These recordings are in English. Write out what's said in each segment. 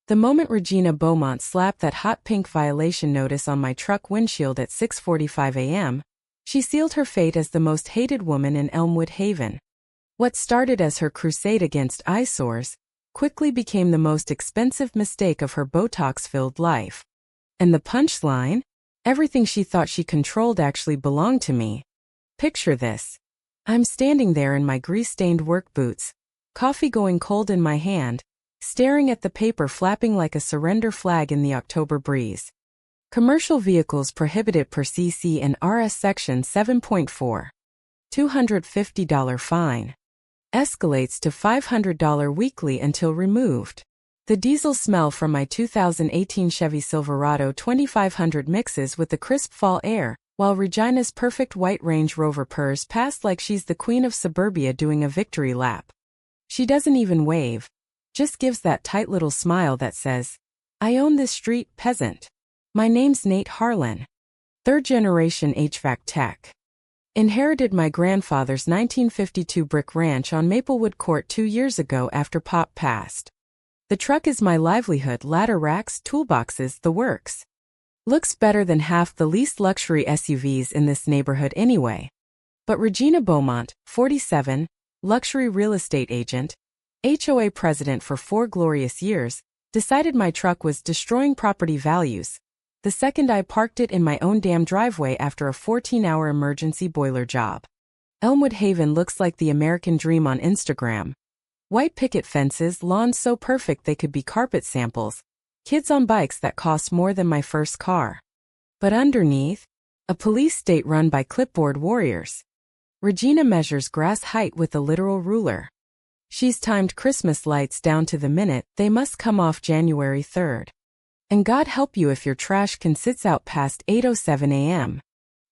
The moment Regina Beaumont slapped that hot pink violation notice on my truck windshield at 6:45 a.m., she sealed her fate as the most hated woman in Elmwood Haven. What started as her crusade against eyesores quickly became the most expensive mistake of her Botox-filled life. And the punchline? Everything she thought she controlled actually belonged to me. Picture this. I'm standing there in my grease-stained work boots, coffee going cold in my hand, staring at the paper flapping like a surrender flag in the October breeze. Commercial vehicles prohibited per cc and RS Section 7.4. $250 fine. Escalates to $500 weekly until removed. The diesel smell from my 2018 Chevy Silverado 2500 mixes with the crisp fall air, while Regina's perfect white Range Rover purrs past like she's the queen of suburbia doing a victory lap. She doesn't even wave, just gives that tight little smile that says, "I own this street, peasant. My name's Nate Harlan. Third-generation HVAC tech. Inherited my grandfather's 1952 brick ranch on Maplewood Court 2 years ago after Pop passed. The truck is my livelihood, ladder racks, toolboxes, the works. Looks better than half the least luxury SUVs in this neighborhood anyway." But Regina Beaumont, 47, luxury real estate agent, HOA president for 4 glorious years, decided my truck was destroying property values the second I parked it in my own damn driveway after a 14-hour emergency boiler job. Elmwood Haven looks like the American dream on Instagram. White picket fences, lawns so perfect they could be carpet samples, kids on bikes that cost more than my first car. But underneath, a police state run by clipboard warriors. Regina measures grass height with a literal ruler. She's timed Christmas lights down to the minute, they must come off January 3rd. And God help you if your trash can sits out past 8:07 a.m.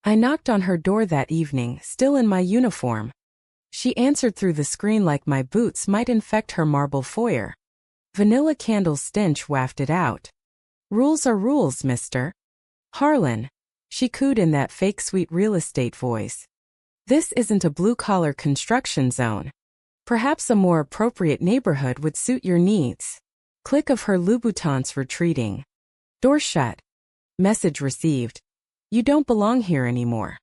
I knocked on her door that evening, still in my uniform. She answered through the screen like my boots might infect her marble foyer. Vanilla candle stench wafted out. "Rules are rules, mister Harlan," she cooed in that fake sweet real estate voice. "This isn't a blue-collar construction zone. Perhaps a more appropriate neighborhood would suit your needs." Click of her Louboutins retreating. Door shut. Message received. "You don't belong here anymore."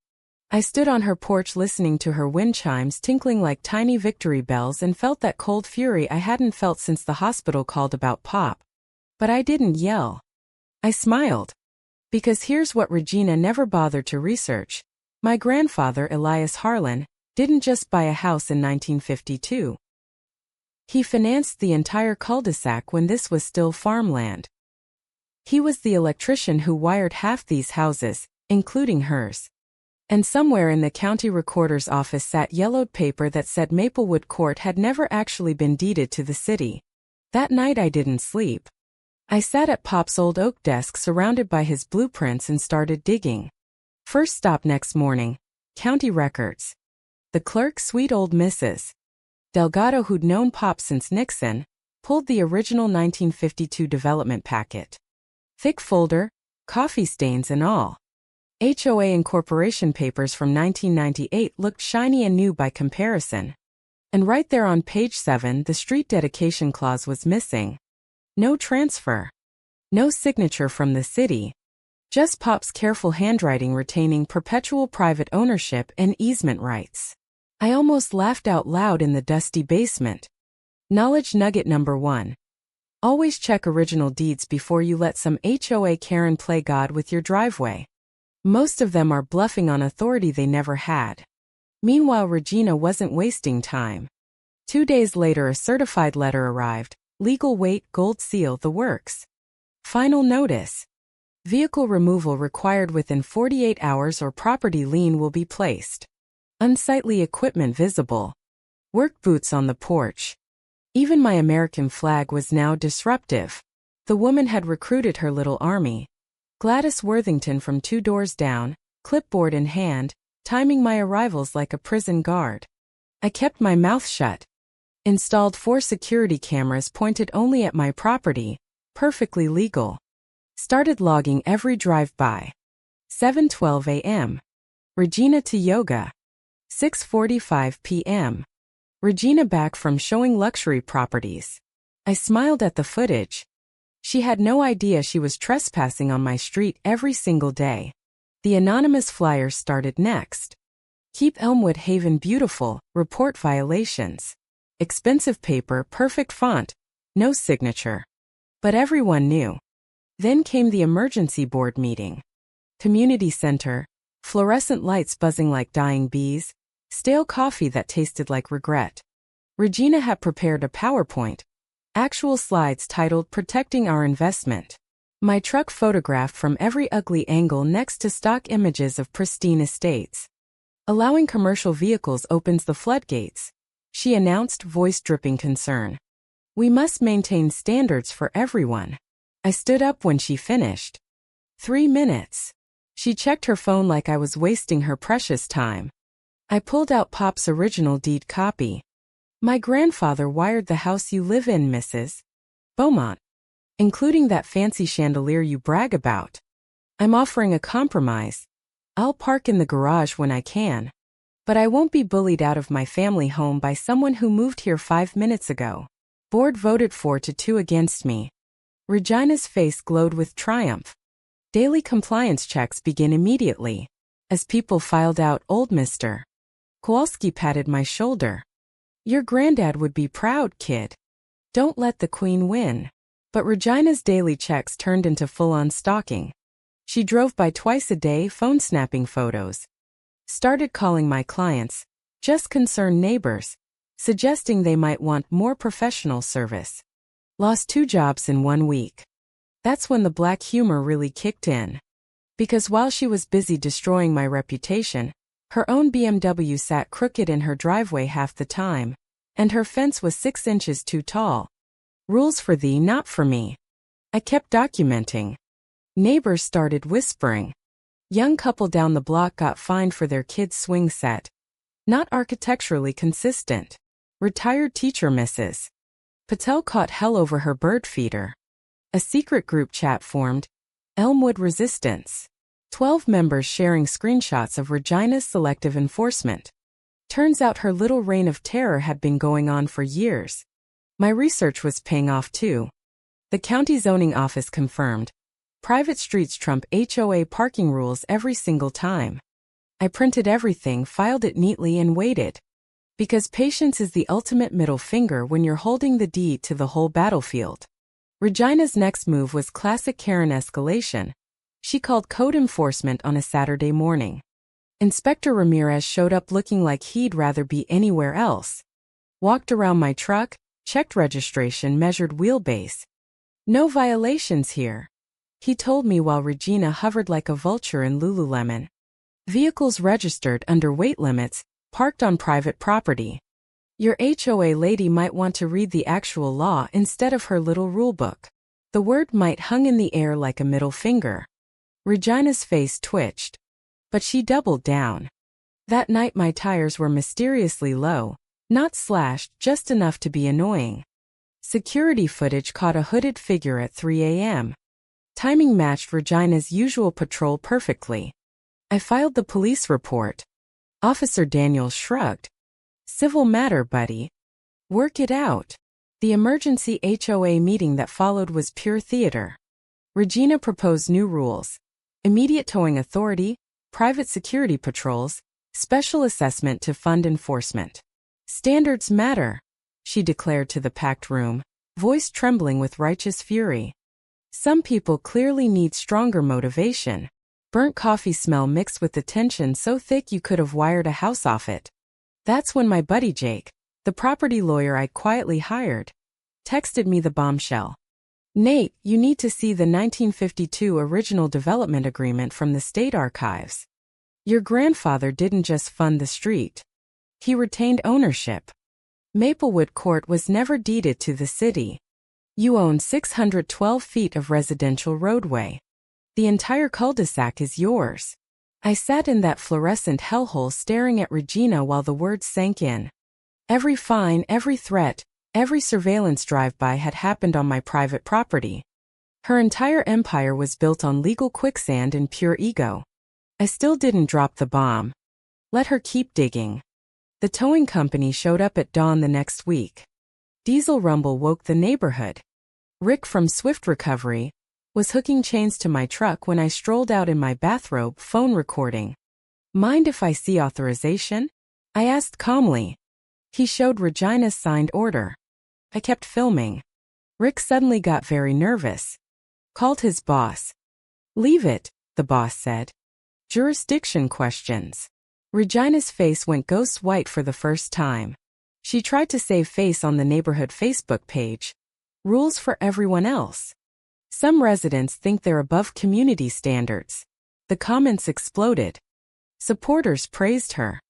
I stood on her porch listening to her wind chimes tinkling like tiny victory bells and felt that cold fury I hadn't felt since the hospital called about Pop. But I didn't yell. I smiled. Because here's what Regina never bothered to research. My grandfather, Elias Harlan, didn't just buy a house in 1952. He financed the entire cul-de-sac when this was still farmland. He was the electrician who wired half these houses, including hers. And somewhere in the county recorder's office sat yellowed paper that said Maplewood Court had never actually been deeded to the city. That night I didn't sleep. I sat at Pop's old oak desk surrounded by his blueprints and started digging. First stop next morning, county records. The clerk, sweet old Mrs. Delgado, who'd known Pop since Nixon, pulled the original 1952 development packet. Thick folder, coffee stains and all. HOA incorporation papers from 1998 looked shiny and new by comparison. And right there on page 7, the street dedication clause was missing. No transfer. No signature from the city. Just Pop's careful handwriting retaining perpetual private ownership and easement rights. I almost laughed out loud in the dusty basement. Knowledge nugget number 1. Always check original deeds before you let some HOA Karen play God with your driveway. Most of them are bluffing on authority they never had. Meanwhile, Regina wasn't wasting time. 2 days later, a certified letter arrived. Legal weight, gold seal, the works. Final notice. Vehicle removal required within 48 hours or property lien will be placed. Unsightly equipment visible. Work boots on the porch. Even my American flag was now disruptive. The woman had recruited her little army. Gladys Worthington from 2 doors down, clipboard in hand, timing my arrivals like a prison guard. I kept my mouth shut. Installed 4 security cameras pointed only at my property, perfectly legal. Started logging every drive-by. 7:12 a.m. Regina to yoga. 6:45 p.m. Regina back from showing luxury properties. I smiled at the footage. She had no idea she was trespassing on my street every single day. The anonymous flyer started next. Keep Elmwood Haven beautiful, report violations. Expensive paper, perfect font, no signature. But everyone knew. Then came the emergency board meeting. Community center, fluorescent lights buzzing like dying bees, stale coffee that tasted like regret. Regina had prepared a PowerPoint, actual slides titled Protecting Our Investment. My truck photographed from every ugly angle next to stock images of pristine estates. Allowing commercial vehicles opens the floodgates, she announced, voice dripping concern. We must maintain standards for everyone. I stood up when she finished. 3 minutes. She checked her phone like I was wasting her precious time. I pulled out Pop's original deed copy. My grandfather wired the house you live in, Mrs. Beaumont, including that fancy chandelier you brag about. I'm offering a compromise. I'll park in the garage when I can. But I won't be bullied out of my family home by someone who moved here 5 minutes ago. Board voted 4-2 against me. Regina's face glowed with triumph. Daily compliance checks begin immediately. As people filed out, old Mr. Kowalski patted my shoulder. Your granddad would be proud, kid. Don't let the queen win. But Regina's daily checks turned into full-on stalking. She drove by twice a day, phone snapping photos. Started calling my clients, just concerned neighbors, suggesting they might want more professional service. Lost 2 jobs in 1 week. That's when the black humor really kicked in. Because while she was busy destroying my reputation, her own BMW sat crooked in her driveway half the time, and her fence was 6 inches too tall. Rules for thee, not for me. I kept documenting. Neighbors started whispering. Young couple down the block got fined for their kid's swing set. Not architecturally consistent. Retired teacher Mrs. Patel caught hell over her bird feeder. A secret group chat formed. Elmwood Resistance. 12 members sharing screenshots of Regina's selective enforcement. Turns out her little reign of terror had been going on for years. My research was paying off too. The county zoning office confirmed. Private streets trump HOA parking rules every single time. I printed everything, filed it neatly, and waited. Because patience is the ultimate middle finger when you're holding the deed to the whole battlefield. Regina's next move was classic Karen escalation. She called code enforcement on a Saturday morning. Inspector Ramirez showed up looking like he'd rather be anywhere else. Walked around my truck, checked registration, measured wheelbase. No violations here, he told me while Regina hovered like a vulture in Lululemon. Vehicles registered under weight limits, parked on private property. Your HOA lady might want to read the actual law instead of her little rulebook. The word might hung in the air like a middle finger. Regina's face twitched. But she doubled down. That night my tires were mysteriously low, not slashed, just enough to be annoying. Security footage caught a hooded figure at 3 a.m. Timing matched Regina's usual patrol perfectly. I filed the police report. Officer Daniels shrugged. Civil matter, buddy. Work it out. The emergency HOA meeting that followed was pure theater. Regina proposed new rules. Immediate towing authority, private security patrols, special assessment to fund enforcement. Standards matter, she declared to the packed room, voice trembling with righteous fury. Some people clearly need stronger motivation. Burnt coffee smell mixed with the tension so thick you could have wired a house off it. That's when my buddy Jake, the property lawyer I quietly hired, texted me the bombshell. Nate, you need to see the 1952 original development agreement from the state archives. Your grandfather didn't just fund the street. He retained ownership. Maplewood Court was never deeded to the city. You own 612 feet of residential roadway. The entire cul-de-sac is yours. I sat in that fluorescent hellhole staring at Regina while the words sank in. Every fine, every threat, every surveillance drive-by had happened on my private property. Her entire empire was built on legal quicksand and pure ego. I still didn't drop the bomb. Let her keep digging. The towing company showed up at dawn the next week. Diesel rumble woke the neighborhood. Rick from Swift Recovery, was hooking chains to my truck when I strolled out in my bathrobe, phone recording. Mind if I see authorization? I asked calmly. He showed Regina's signed order. I kept filming. Rick suddenly got very nervous. Called his boss. Leave it, the boss said. Jurisdiction questions. Regina's face went ghost white for the first time. She tried to save face on the neighborhood Facebook page. Rules for everyone else. Some residents think they're above community standards. The comments exploded. Supporters praised her.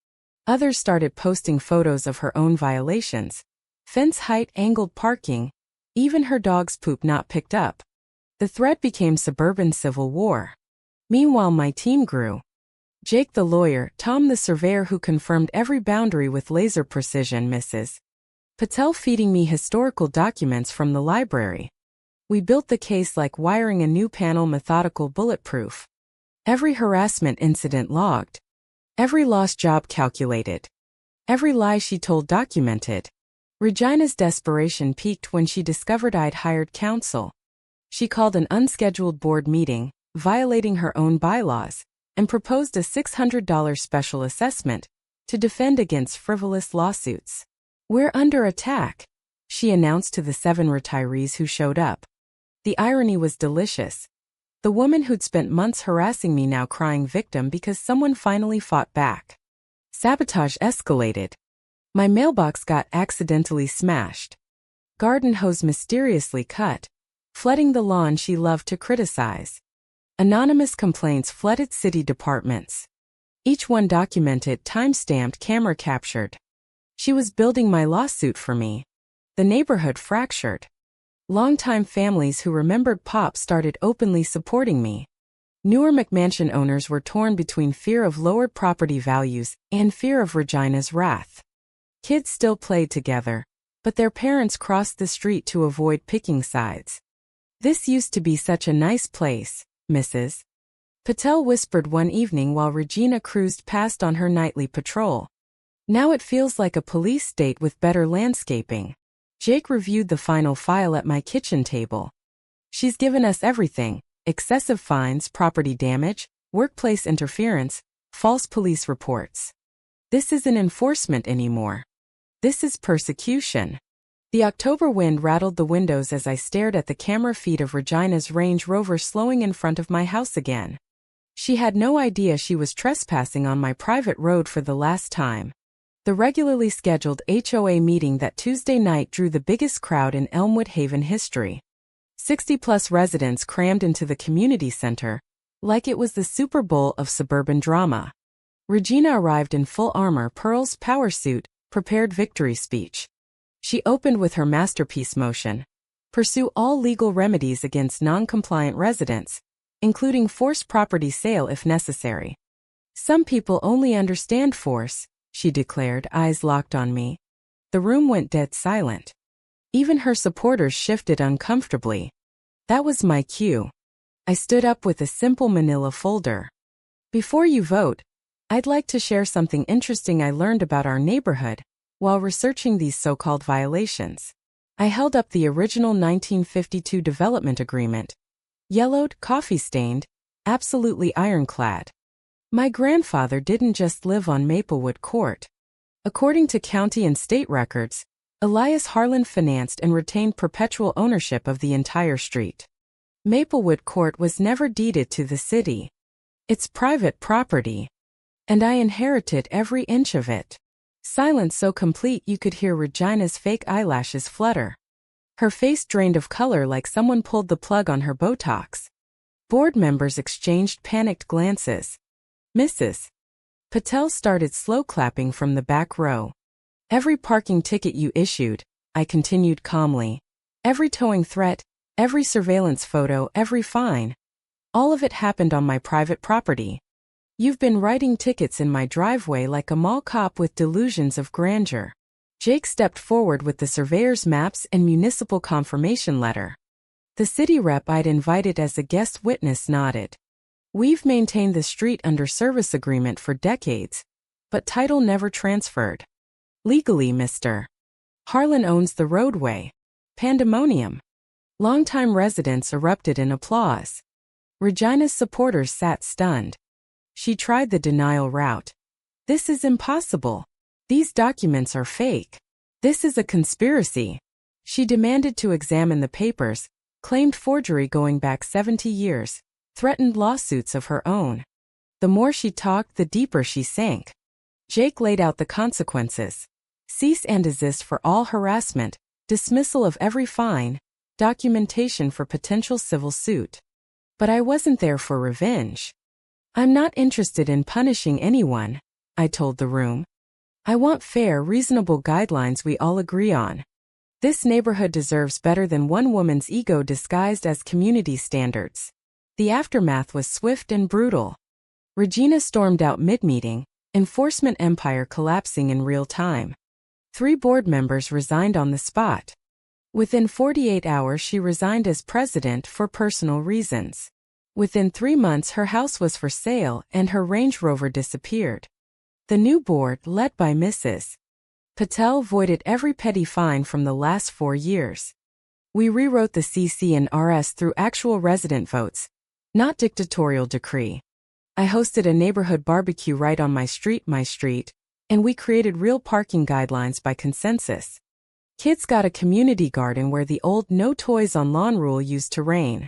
Others started posting photos of her own violations. Fence height, angled parking, even her dog's poop not picked up. The threat became suburban civil war. Meanwhile, my team grew. Jake the lawyer, Tom the surveyor who confirmed every boundary with laser precision, Mrs. Patel feeding me historical documents from the library. We built the case like wiring a new panel, methodical, bulletproof. Every harassment incident logged. Every lost job calculated. Every lie she told documented. Regina's desperation peaked when she discovered I'd hired counsel. She called an unscheduled board meeting, violating her own bylaws, and proposed a $600 special assessment to defend against frivolous lawsuits. We're under attack, she announced to the 7 retirees who showed up. The irony was delicious. The woman who'd spent months harassing me now crying victim because someone finally fought back. Sabotage escalated. My mailbox got accidentally smashed. Garden hose mysteriously cut, flooding the lawn she loved to criticize. Anonymous complaints flooded city departments. Each one documented, time-stamped, camera captured. She was building my lawsuit for me. The neighborhood fractured. Longtime families who remembered Pop started openly supporting me. Newer McMansion owners were torn between fear of lowered property values and fear of Regina's wrath. Kids still played together, but their parents crossed the street to avoid picking sides. This used to be such a nice place, Mrs. Patel whispered one evening while Regina cruised past on her nightly patrol. Now it feels like a police state with better landscaping. Jake reviewed the final file at my kitchen table. She's given us everything: excessive fines, property damage, workplace interference, false police reports. This isn't enforcement anymore. This is persecution. The October wind rattled the windows as I stared at the camera feed of Regina's Range Rover slowing in front of my house again. She had no idea she was trespassing on my private road for the last time. The regularly scheduled HOA meeting that Tuesday night drew the biggest crowd in Elmwood Haven history. 60-plus residents crammed into the community center, like it was the Super Bowl of suburban drama. Regina arrived in full armor, pearls, power suit, prepared victory speech. She opened with her masterpiece motion: pursue all legal remedies against non-compliant residents, including forced property sale if necessary. Some people only understand force, she declared, eyes locked on me. The room went dead silent. Even her supporters shifted uncomfortably. That was my cue. I stood up with a simple manila folder. Before you vote, I'd like to share something interesting I learned about our neighborhood while researching these so-called violations. I held up the original 1952 development agreement. Yellowed, coffee-stained, absolutely ironclad. My grandfather didn't just live on Maplewood Court. According to county and state records, Elias Harlan financed and retained perpetual ownership of the entire street. Maplewood Court was never deeded to the city. It's private property. And I inherited every inch of it. Silence so complete you could hear Regina's fake eyelashes flutter. Her face drained of color like someone pulled the plug on her Botox. Board members exchanged panicked glances. Mrs. Patel started slow clapping from the back row. Every parking ticket you issued, I continued calmly. Every towing threat, every surveillance photo, every fine. All of it happened on my private property. You've been writing tickets in my driveway like a mall cop with delusions of grandeur. Jake stepped forward with the surveyor's maps and municipal confirmation letter. The city rep I'd invited as a guest witness nodded. We've maintained the street under service agreement for decades, but title never transferred. Legally, Mr. Harlan owns the roadway. Pandemonium. Longtime residents erupted in applause. Regina's supporters sat stunned. She tried the denial route. This is impossible. These documents are fake. This is a conspiracy. She demanded to examine the papers, claimed forgery going back 70 years, threatened lawsuits of her own. The more she talked, the deeper she sank. Jake laid out the consequences. Cease and desist for all harassment, dismissal of every fine, documentation for potential civil suit. But I wasn't there for revenge. I'm not interested in punishing anyone, I told the room. I want fair, reasonable guidelines we all agree on. This neighborhood deserves better than one woman's ego disguised as community standards. The aftermath was swift and brutal. Regina stormed out mid-meeting, enforcement empire collapsing in real time. 3 board members resigned on the spot. Within 48 hours she resigned as president for personal reasons. Within 3 months her house was for sale and her Range Rover disappeared. The new board, led by Mrs. Patel, voided every petty fine from the last 4 years. We rewrote the CC and RS through actual resident votes, not dictatorial decree. I hosted a neighborhood barbecue right on my street, and we created real parking guidelines by consensus. Kids got a community garden where the old no toys on lawn rule used to reign.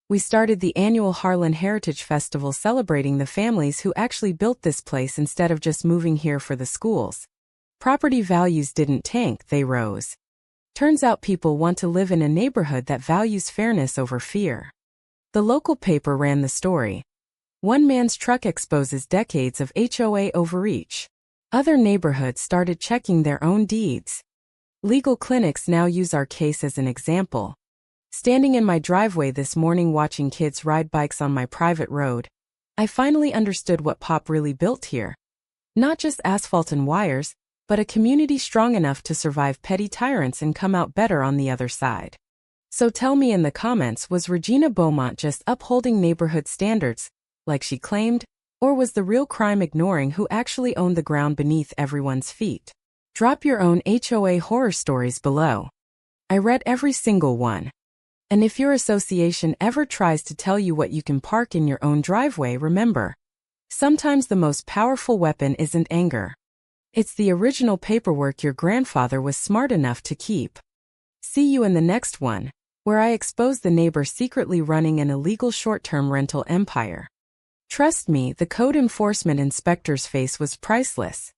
We started the annual Harlan Heritage Festival celebrating the families who actually built this place instead of just moving here for the schools. Property values didn't tank, they rose. Turns out people want to live in a neighborhood that values fairness over fear. The local paper ran the story. One man's truck exposes decades of HOA overreach. Other neighborhoods started checking their own deeds. Legal clinics now use our case as an example. Standing in my driveway this morning watching kids ride bikes on my private road, I finally understood what Pop really built here. Not just asphalt and wires, but a community strong enough to survive petty tyrants and come out better on the other side. So tell me in the comments, was Regina Beaumont just upholding neighborhood standards, like she claimed, or was the real crime ignoring who actually owned the ground beneath everyone's feet? Drop your own HOA horror stories below. I read every single one. And if your association ever tries to tell you what you can park in your own driveway, remember, sometimes the most powerful weapon isn't anger. It's the original paperwork your grandfather was smart enough to keep. See you in the next one, where I expose the neighbor secretly running an illegal short-term rental empire. Trust me, the code enforcement inspector's face was priceless.